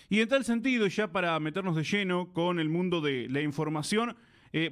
Y en tal sentido, ya para meternos de lleno con el mundo de la información,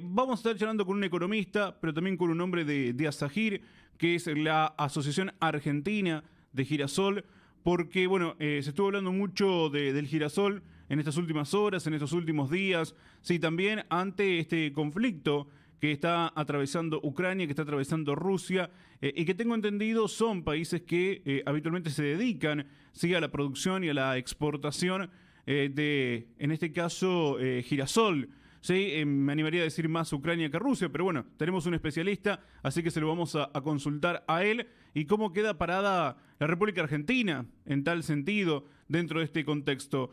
vamos a estar charlando con un economista, pero también con un hombre de ASAGIR, que es la Asociación Argentina de Girasol, porque, bueno, se estuvo hablando mucho del girasol en estas últimas horas, en estos últimos días, sí, también ante este conflicto que está atravesando Ucrania, que está atravesando Rusia, y que tengo entendido son países que habitualmente se dedican, sí, a la producción y a la exportación en este caso, girasol. Sí, me animaría a decir más Ucrania que Rusia, pero bueno, tenemos un especialista, así que se lo vamos a consultar a él. ¿Y cómo queda parada la República Argentina en tal sentido dentro de este contexto?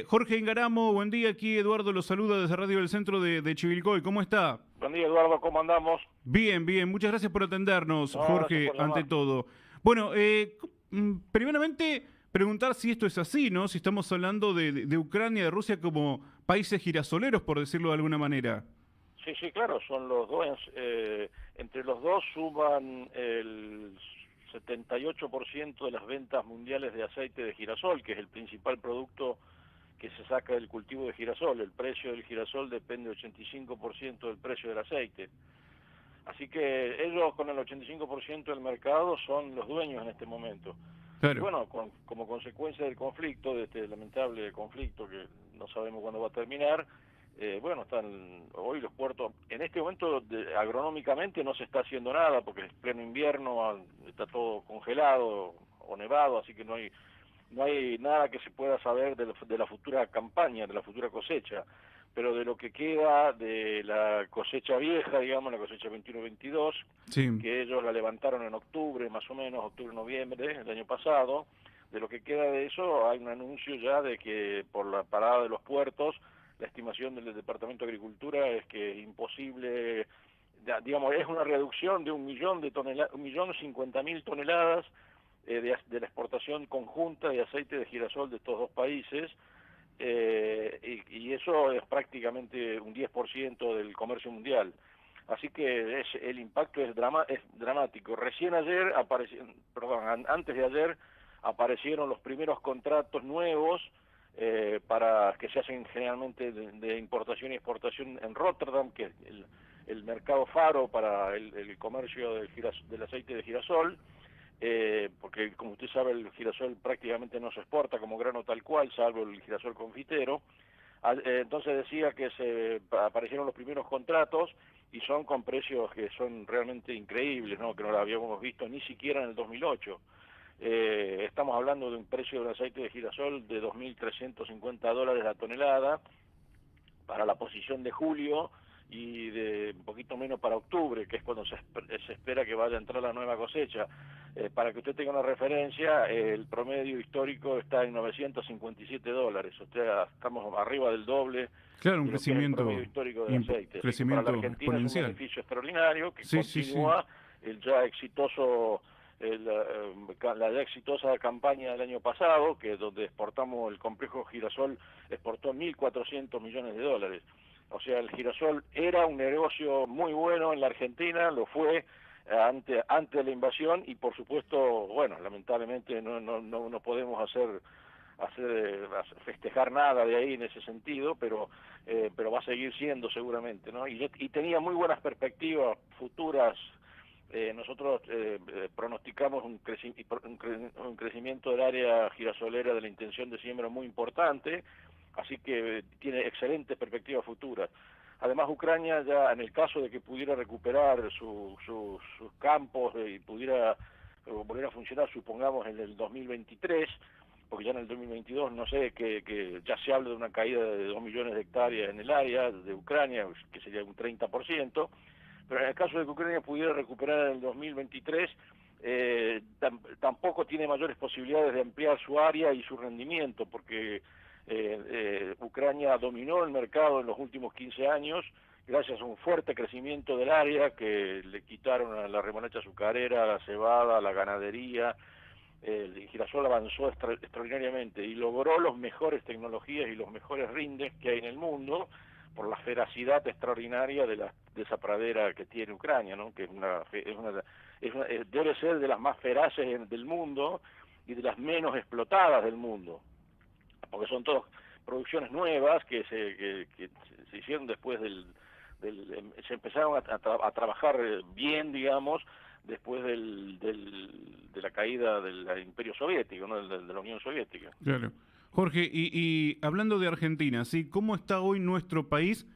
Jorge Ingaramo, buen día, aquí Eduardo lo saluda desde Radio del Centro de Chivilcoy. ¿Cómo está? Buen día, Eduardo, ¿cómo andamos? Bien, bien, muchas gracias por atendernos, No, gracias Jorge, por ante llamar. todo. Bueno, primeramente preguntar si esto es así, ¿no? Si estamos hablando de Ucrania, de Rusia como países girasoleros, por decirlo de alguna manera. Sí, sí, claro, son los dos. Entre los dos suman el 78% de las ventas mundiales de aceite de girasol, que es el principal producto que se saca del cultivo de girasol. El precio del girasol depende 85% del precio del aceite. Así que ellos con el 85% del mercado son los dueños en este momento. Y Claro. bueno, como consecuencia del conflicto, de este lamentable conflicto que no sabemos cuándo va a terminar, bueno, están hoy los puertos, en este momento agronómicamente no se está haciendo nada porque es pleno invierno, está todo congelado o nevado, así que no hay nada que se pueda saber de la futura campaña, de la futura cosecha, pero de lo que queda de la cosecha vieja, digamos, la cosecha 21-22, Sí. que ellos la levantaron en octubre, más o menos, octubre-noviembre del año pasado. De lo que queda de eso hay un anuncio ya de que por la parada de los puertos, la estimación del Departamento de Agricultura es que es imposible, digamos, es una reducción de 1.050.000 toneladas de la exportación conjunta de aceite de girasol de estos dos países, y eso es prácticamente un 10% del comercio mundial. Así que el impacto es dramático. Recién ayer antes de ayer aparecieron los primeros contratos nuevos para que se hacen generalmente de importación y exportación en Rotterdam, que es el mercado faro para el comercio del aceite de girasol. Porque como usted sabe el girasol prácticamente no se exporta como grano tal cual, salvo el girasol confitero. Entonces decía que se aparecieron los primeros contratos y son con precios que son realmente increíbles, ¿no? Que no lo habíamos visto ni siquiera en el 2008. Estamos hablando de un precio de un aceite de girasol de $2.350 la tonelada para la posición de julio y de un poquito menos para octubre, que es cuando se espera que vaya a entrar la nueva cosecha. Para que usted tenga una referencia, el promedio histórico está en $957, o sea, estamos arriba del doble Claro, un de lo que es el promedio crecimiento, histórico del aceite. Así que para la crecimiento Argentina es un exponencial. beneficio extraordinario que Sí, sí, sí. continúa el ya exitoso la ya exitosa campaña del año pasado, que donde exportamos el complejo girasol, exportó $1.400 millones. O sea, el girasol era un negocio muy bueno en la Argentina, lo fue antes de la invasión y por supuesto, bueno, lamentablemente no podemos festejar nada de ahí en ese sentido, pero va a seguir siendo seguramente, ¿no? Y tenía muy buenas perspectivas futuras. Nosotros pronosticamos un crecimiento del área girasolera de la intención de siembra muy importante, así que tiene excelentes perspectivas futuras. Además, Ucrania ya, en el caso de que pudiera recuperar sus campos y pudiera volver a funcionar, supongamos en el 2023, porque ya en el 2022 no sé, que ya se habla de una caída de 2 millones de hectáreas en el área de Ucrania, que sería un 30%, pero en el caso de que Ucrania pudiera recuperar en el 2023, tampoco tiene mayores posibilidades de ampliar su área y su rendimiento, porque Ucrania dominó el mercado en los últimos 15 años, gracias a un fuerte crecimiento del área que le quitaron a la remolacha azucarera, a la cebada, a la ganadería. El girasol avanzó extraordinariamente y logró las mejores tecnologías y los mejores rindes que hay en el mundo, por la feracidad extraordinaria de esa pradera que tiene Ucrania, ¿no? Que debe ser de las más feraces del mundo y de las menos explotadas del mundo. porque son todas producciones nuevas que se hicieron después se empezaron a trabajar bien, digamos, después de la caída del Imperio Soviético, ¿no? de la Unión Soviética. Claro. Jorge, y hablando de Argentina, ¿sí? ¿Cómo está hoy nuestro país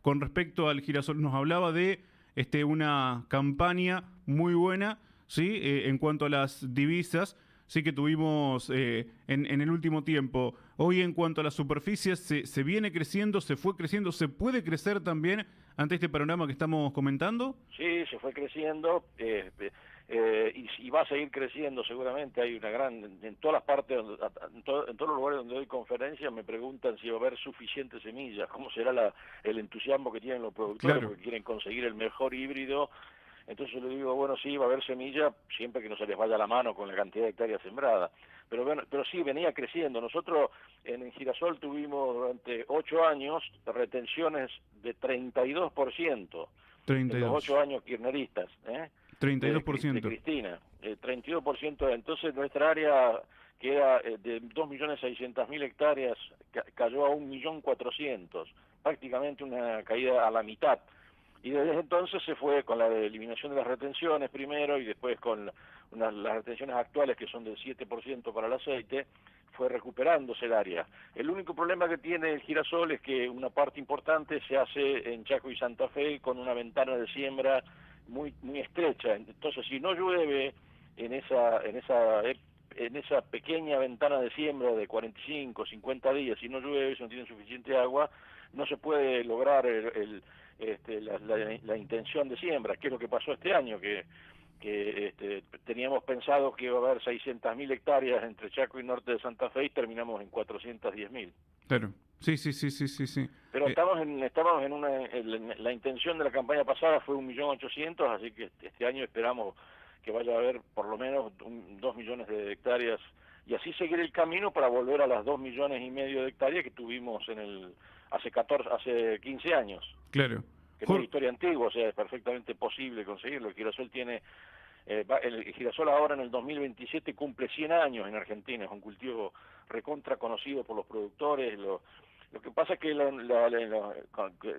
con respecto al girasol? Nos hablaba de una campaña muy buena, ¿sí? En cuanto a las divisas, sí que tuvimos en el último tiempo. Hoy en cuanto a las superficies, se viene creciendo, se fue creciendo, ¿se puede crecer también ante este panorama que estamos comentando? Sí, se fue creciendo y va a seguir creciendo seguramente. Hay una en todas las partes, en todos los lugares donde doy conferencias me preguntan si va a haber suficientes semillas, cómo será el entusiasmo que tienen los productores, Claro. porque quieren conseguir el mejor híbrido. Entonces yo le digo, bueno, sí, va a haber semilla, siempre que no se les vaya la mano con la cantidad de hectáreas sembradas. Pero bueno, pero sí, venía creciendo. Nosotros en el girasol tuvimos durante 8 años retenciones de 32%, en los 8 32. años kirchneristas, de 32%. Cristina. 32%, entonces nuestra área, que era de 2.600.000 hectáreas, cayó a 1.400.000, prácticamente una caída a la mitad. Y desde entonces se fue con la eliminación de las retenciones primero y después con las retenciones actuales que son del 7% para el aceite, fue recuperándose el área. El único problema que tiene el girasol es que una parte importante se hace en Chaco y Santa Fe con una ventana de siembra muy estrecha. Entonces, si no llueve en esa pequeña ventana de siembra de 45, 50 días, si no llueve, si no tiene suficiente agua, no se puede lograr la intención de siembra, que es lo que pasó este año, que teníamos pensado que iba a haber 600.000 hectáreas entre Chaco y norte de Santa Fe y terminamos en 410.000. Claro. Sí, sí, sí, sí, sí, sí. Pero la intención de la campaña pasada fue 1.800.000, así que este año esperamos que vaya a haber por lo menos 2 millones de hectáreas y así seguir el camino para volver a las 2,5 millones de hectáreas que tuvimos hace 15 años. Claro. Que no es historia antigua, o sea, es perfectamente posible conseguirlo. El girasol el girasol ahora en el 2027 cumple 100 años en Argentina, es un cultivo recontra conocido por los productores. Lo que pasa es que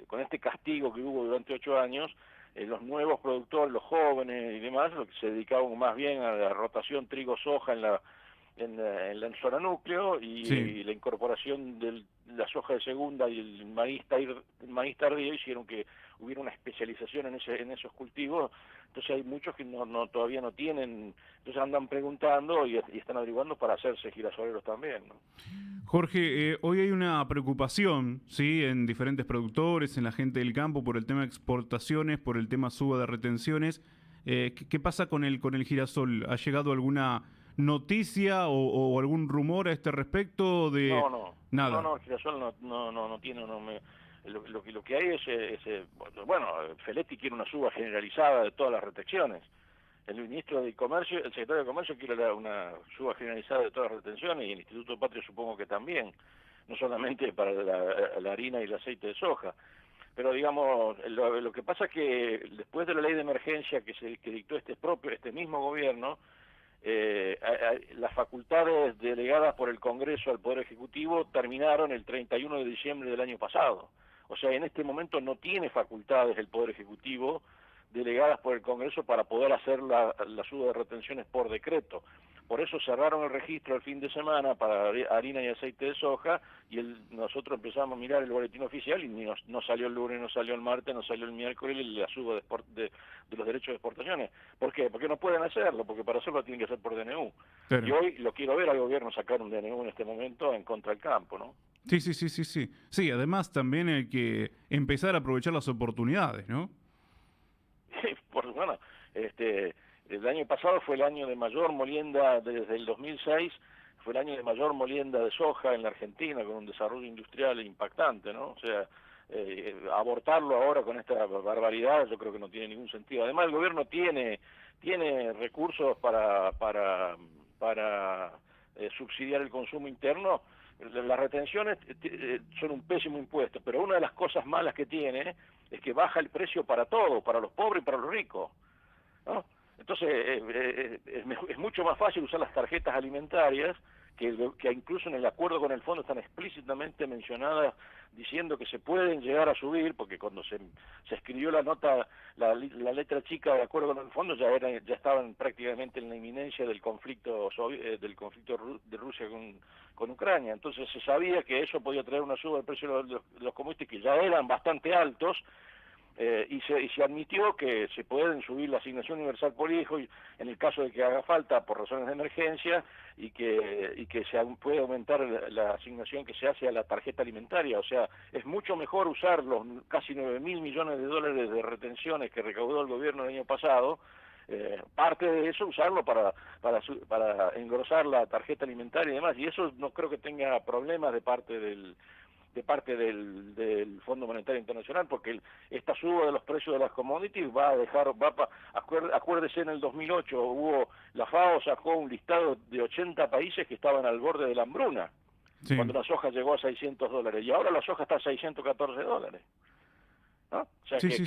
con este castigo que hubo durante 8 años, los nuevos productores, los jóvenes y demás, lo que se dedicaban más bien a la rotación trigo-soja en la zona núcleo y la incorporación de la soja de segunda y el maíz tardío hicieron que hubiera una especialización en esos cultivos. Entonces hay muchos que todavía no tienen, entonces andan preguntando y están averiguando para hacerse girasoleros también, ¿no? Jorge, hoy hay una preocupación, ¿sí? En diferentes productores, en la gente del campo, por el tema de exportaciones, por el tema suba de retenciones. ¿Qué pasa con el girasol? ¿Ha llegado alguna noticia o algún rumor a este respecto de nada? No, el girasol no tiene, lo que hay es bueno, Feletti quiere una suba generalizada de todas las retenciones. El ministro de Comercio, el secretario de Comercio quiere una suba generalizada de todas las retenciones y el Instituto Patrio supongo que también, no solamente para la harina y el aceite de soja. Pero digamos, lo que pasa es que después de la ley de emergencia que dictó este mismo gobierno, las facultades delegadas por el Congreso al Poder Ejecutivo terminaron el 31 de diciembre del año pasado. O sea, en este momento no tiene facultades el Poder Ejecutivo delegadas por el Congreso para poder hacer la suba de retenciones por decreto. Por eso cerraron el registro el fin de semana para harina y aceite de soja y nosotros empezamos a mirar el boletín oficial y no salió el lunes, no salió el martes, no salió el miércoles la suba de los derechos de exportaciones. ¿Por qué? Porque no pueden hacerlo, porque para hacerlo tienen que hacer por DNU. Claro. Y hoy lo quiero ver al gobierno sacar un DNU en este momento en contra del campo, ¿no? Sí, sí, sí, sí, sí. Sí, además también hay que empezar a aprovechar las oportunidades, ¿no? Bueno, el año pasado fue el año de mayor molienda, desde el 2006, fue el año de mayor molienda de soja en la Argentina, con un desarrollo industrial impactante, ¿no? O sea, abortarlo ahora con esta barbaridad yo creo que no tiene ningún sentido. Además, el gobierno tiene recursos para subsidiar el consumo interno. Las retenciones son un pésimo impuesto, pero una de las cosas malas que tiene es que baja el precio para todo, para los pobres y para los ricos, ¿no? Entonces es mucho más fácil usar las tarjetas alimentarias que incluso en el acuerdo con el fondo están explícitamente mencionadas, diciendo que se pueden llegar a subir, porque cuando se escribió la nota, la letra chica de acuerdo con el fondo, ya estaban prácticamente en la inminencia del conflicto de Rusia con Ucrania. Entonces se sabía que eso podía traer una suba del precio de los combustibles, que ya eran bastante altos, y se admitió que se pueden subir la asignación universal por hijo en el caso de que haga falta por razones de emergencia, y que se puede aumentar la asignación que se hace a la tarjeta alimentaria. O sea, es mucho mejor usar los casi 9.000 millones de dólares de retenciones que recaudó el gobierno el año pasado, parte de eso usarlo para engrosar la tarjeta alimentaria y demás, y eso no creo que tenga problemas de parte del Fondo Monetario Internacional, porque esta suba de los precios de las commodities acuérdese, en el 2008 la FAO sacó un listado de 80 países que estaban al borde de la hambruna, sí, cuando la soja llegó a $600, y ahora la soja está a $614, ¿no? O sea, sí,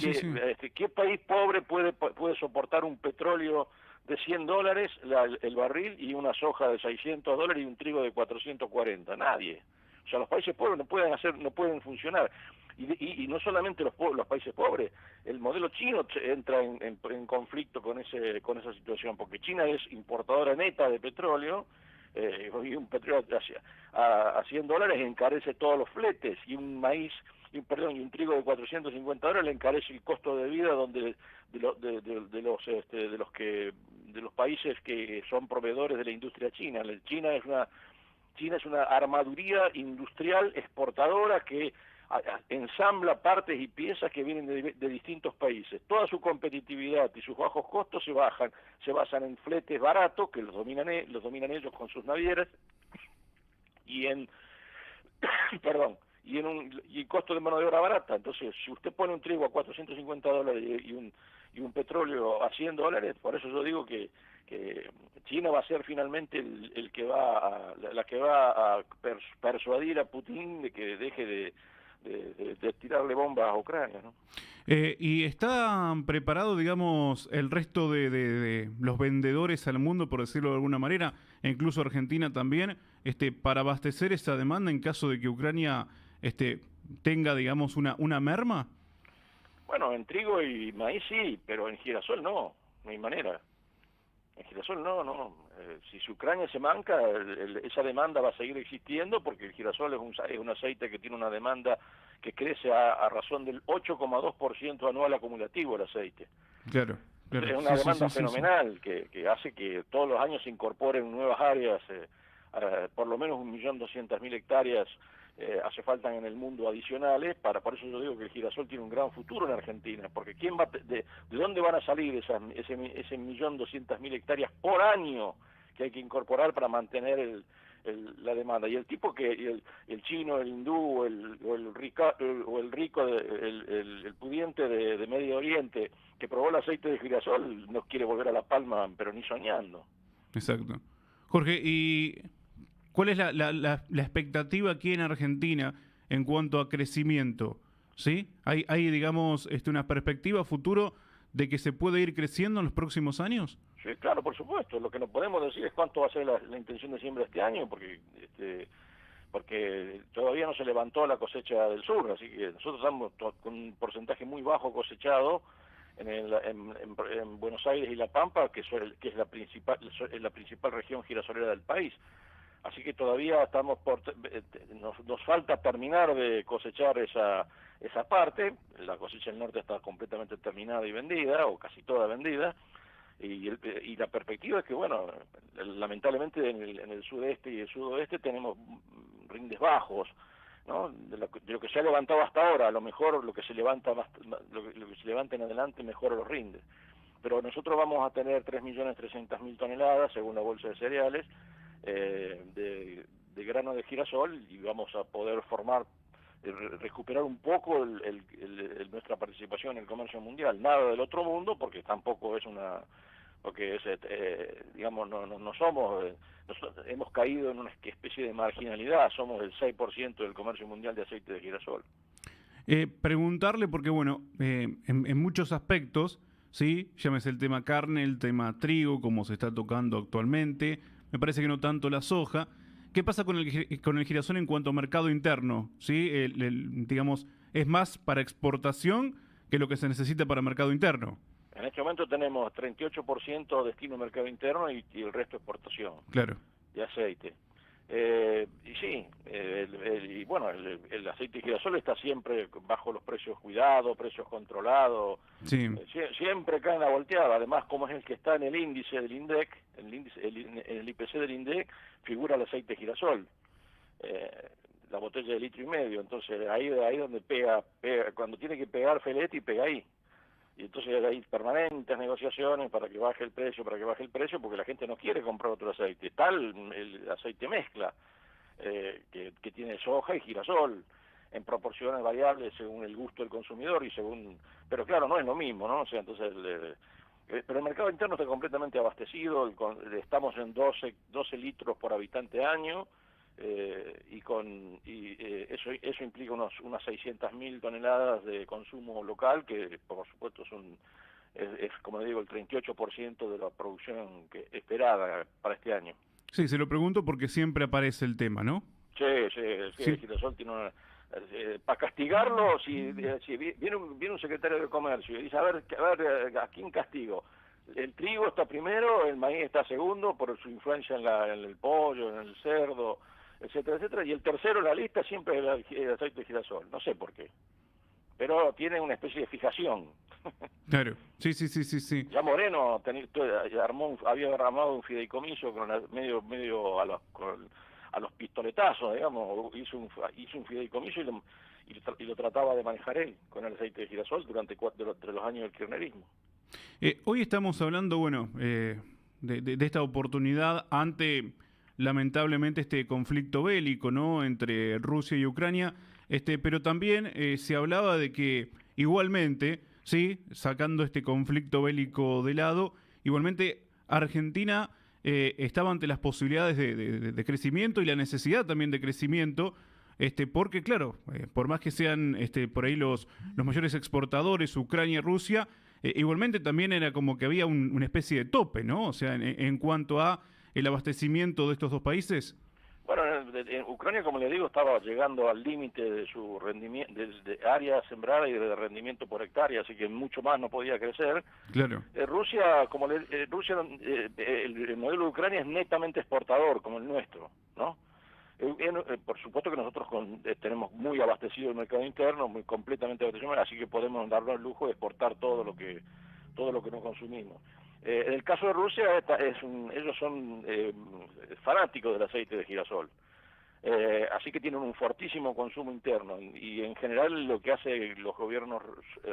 ¿qué país pobre puede soportar un petróleo de $100 el barril y una soja de $600 y un trigo de 440? Nadie. O sea, los países pobres no pueden funcionar. Y no solamente los países pobres, el modelo chino entra en conflicto con esa situación, porque China es importadora neta de petróleo, y un petróleo a $100 encarece todos los fletes, y un trigo de $450 le encarece el costo de vida de los países que son proveedores de la industria china. China es una armaduría industrial exportadora que ensambla partes y piezas que vienen de distintos países. Toda su competitividad y sus bajos costos se basan en fletes baratos, que los dominan ellos con sus navieras, y en costo de mano de obra barata. Entonces, si usted pone un trigo a $450 y un petróleo a $100, por eso yo digo que China va a ser finalmente la que va a persuadir a Putin de que deje de tirarle bombas a Ucrania, ¿no? ¿Y está preparado, digamos, el resto de los vendedores al mundo, por decirlo de alguna manera, e incluso Argentina también, para abastecer esa demanda en caso de que Ucrania tenga, digamos, una merma? Bueno, en trigo y maíz sí, pero en girasol no hay manera. En girasol no. Si Ucrania se manca, esa demanda va a seguir existiendo, porque el girasol es un aceite que tiene una demanda que crece a razón del 8,2% anual acumulativo, el aceite. Claro. Es una demanda fenomenal. Que hace que todos los años se incorporen nuevas áreas, por lo menos 1.200.000 hectáreas hace falta en el mundo adicionales. Por eso yo digo que el girasol tiene un gran futuro en Argentina, porque ¿de dónde van a salir ese 1.200.000 hectáreas por año que hay que incorporar para mantener la demanda? Y el tipo el chino, el hindú, el pudiente de Medio Oriente que probó el aceite de girasol no quiere volver a La Palma, pero ni soñando. Exacto. Jorge, ¿y cuál es la expectativa aquí en Argentina en cuanto a crecimiento? ¿Sí? ¿Hay digamos, una perspectiva futuro de que se puede ir creciendo en los próximos años? Sí, claro, por supuesto. Lo que no podemos decir es cuánto va a ser la intención de siembra este año, porque todavía no se levantó la cosecha del sur, así que nosotros estamos con un porcentaje muy bajo cosechado en Buenos Aires y La Pampa, que es la principal región girasolera del país. Así que todavía nos falta terminar de cosechar esa parte. La cosecha del norte está completamente terminada y vendida, o casi toda vendida, y la perspectiva es que, bueno, lamentablemente en el sudeste y el sudoeste tenemos rindes bajos, ¿no? De lo que se ha levantado hasta ahora, a lo mejor lo que se levanta lo que se levanta en adelante mejora los rindes. Pero nosotros vamos a tener 3.300.000 toneladas, según la Bolsa de Cereales, de grano de girasol, y vamos a poder recuperar un poco nuestra participación en el comercio mundial. Nada del otro mundo, porque tampoco es digamos, no somos, hemos caído en una especie de marginalidad, somos el 6% del comercio mundial de aceite de girasol. Preguntarle, porque bueno, en muchos aspectos, ¿sí? Llámese el tema carne, el tema trigo, como se está tocando actualmente, me parece que no tanto la soja, ¿Qué pasa con con el girasol en cuanto a mercado interno? ¿Sí? Digamos, ¿es más para exportación que lo que se necesita para mercado interno? En este momento tenemos 38% destino mercado interno y el resto exportación Claro. de aceite. Y sí, y bueno, el aceite de girasol está siempre bajo los precios cuidados, precios controlados, Sí. siempre cae en la volteada. Además, como es el que está en el índice del INDEC, el IPC del INDEC, figura el aceite de girasol, la botella de 1,5 litros. Entonces ahí donde pega, cuando tiene que pegar Feletti, pega ahí. Y entonces hay permanentes negociaciones para que baje el precio, porque la gente no quiere comprar otro aceite. Está el aceite mezcla, que tiene soja y girasol, en proporciones variables según el gusto del consumidor y según... Pero claro, no es lo mismo, ¿no? O sea, entonces... pero el mercado interno está completamente abastecido, estamos en 12 litros por habitante año, eso implica unas 600.000 toneladas de consumo local, que por supuesto es como digo, el 38% de la producción esperada para este año. Sí, se lo pregunto porque siempre aparece el tema, ¿no? Sí. El girasol tiene una... para castigarlo, si viene un secretario de Comercio y dice, a ver, ¿a quién castigo? El trigo está primero, el maíz está segundo por su influencia en el pollo, en el cerdo, etcétera, etcétera, y el tercero en la lista siempre es el aceite de girasol, no sé por qué, pero tiene una especie de fijación. Claro, sí. Ya Moreno había armado un fideicomiso medio a los pistoletazos, digamos, hizo un fideicomiso y lo trataba de manejar él con el aceite de girasol durante los años del kirchnerismo. Hoy estamos hablando, bueno, de esta oportunidad ante, lamentablemente, este conflicto bélico, ¿no?, entre Rusia y Ucrania, pero también se hablaba de que igualmente, sí, sacando este conflicto bélico de lado, igualmente Argentina estaba ante las posibilidades de crecimiento y la necesidad también de crecimiento, porque claro, por más que sean por ahí los mayores exportadores, Ucrania y Rusia, igualmente también era como que había una especie de tope, ¿no? O sea, en cuanto a el abastecimiento de estos dos países. Bueno, en Ucrania, como le digo, estaba llegando al límite de su rendimiento, de área sembrada y de rendimiento por hectárea, así que mucho más no podía crecer. Claro. Rusia, el modelo de Ucrania es netamente exportador, como el nuestro, ¿no? Por supuesto que nosotros tenemos muy abastecido el mercado interno, muy completamente abastecido, así que podemos darnos el lujo de exportar todo lo que no consumimos. En el caso de Rusia, ellos son fanáticos del aceite de girasol, así que tienen un fortísimo consumo interno y en general lo que hacen los gobiernos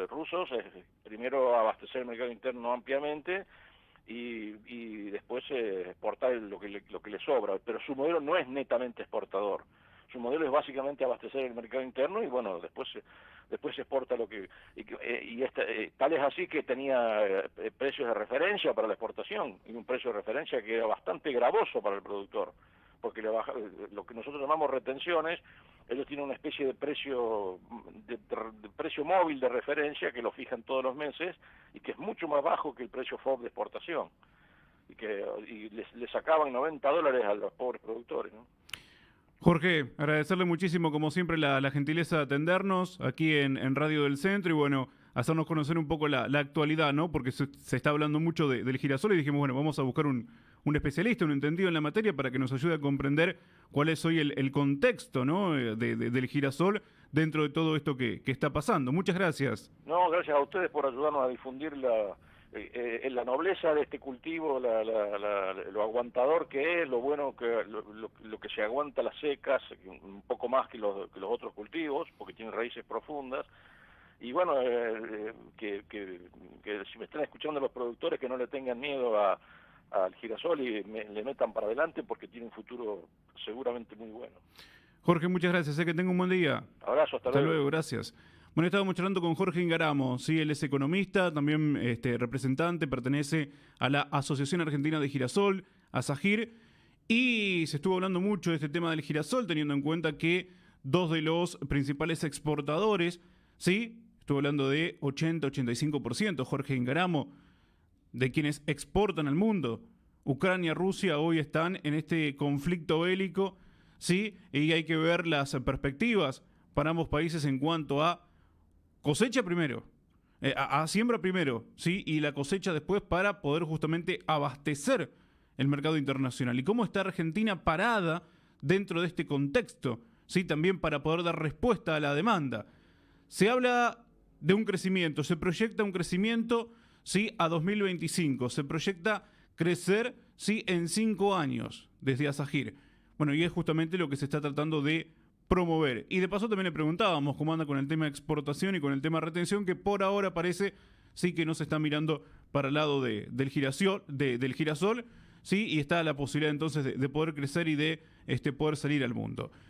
rusos es primero abastecer el mercado interno ampliamente y después exportar lo que le sobra, pero su modelo no es netamente exportador. Su modelo es básicamente abastecer el mercado interno y bueno, después se exporta lo que... tal es así que tenía precios de referencia para la exportación y un precio de referencia que era bastante gravoso para el productor, porque lo que nosotros llamamos retenciones, ellos tienen una especie de precio móvil de referencia que lo fijan todos los meses y que es mucho más bajo que el precio FOB de exportación y le sacaban $90 a los pobres productores, ¿no? Jorge, agradecerle muchísimo, como siempre, la gentileza de atendernos aquí en Radio del Centro y, bueno, hacernos conocer un poco la actualidad, ¿no? Porque se está hablando mucho del girasol y dijimos, bueno, vamos a buscar un especialista, un entendido en la materia para que nos ayude a comprender cuál es hoy el contexto, ¿no?, del girasol dentro de todo esto que está pasando. Muchas gracias. No, gracias a ustedes por ayudarnos a difundir la nobleza de este cultivo, lo aguantador que es, lo bueno lo que se aguanta las secas, un poco más que los otros cultivos, porque tienen raíces profundas. Y bueno, que si me están escuchando los productores, que no le tengan miedo al girasol y le metan para adelante, porque tiene un futuro seguramente muy bueno. Jorge, muchas gracias. Que tenga un buen día. Abrazo, hasta luego. Gracias. Bueno, estábamos charlando con Jorge Ingaramo, ¿sí? Él es economista, también representante, pertenece a la Asociación Argentina de Girasol, ASAGIR, y se estuvo hablando mucho de este tema del girasol, teniendo en cuenta que dos de los principales exportadores, ¿sí? Estuvo hablando de 80-85%, Jorge Ingaramo, de quienes exportan al mundo. Ucrania, Rusia hoy están en este conflicto bélico ¿sí? Y hay que ver las perspectivas para ambos países en cuanto a cosecha primero, a siembra primero, ¿sí? Y la cosecha después para poder justamente abastecer el mercado internacional. ¿Y cómo está Argentina parada dentro de este contexto? ¿Sí? También para poder dar respuesta a la demanda. Se habla de un crecimiento, se proyecta un crecimiento, ¿sí? A 2025, se proyecta crecer, ¿sí? En 5 años desde Asagir. Bueno, y es justamente lo que se está tratando de promover. Y de paso también le preguntábamos cómo anda con el tema de exportación y con el tema de retención, que por ahora parece, sí, que no se está mirando para el lado del girasol, sí, y está la posibilidad entonces de poder crecer y de poder salir al mundo.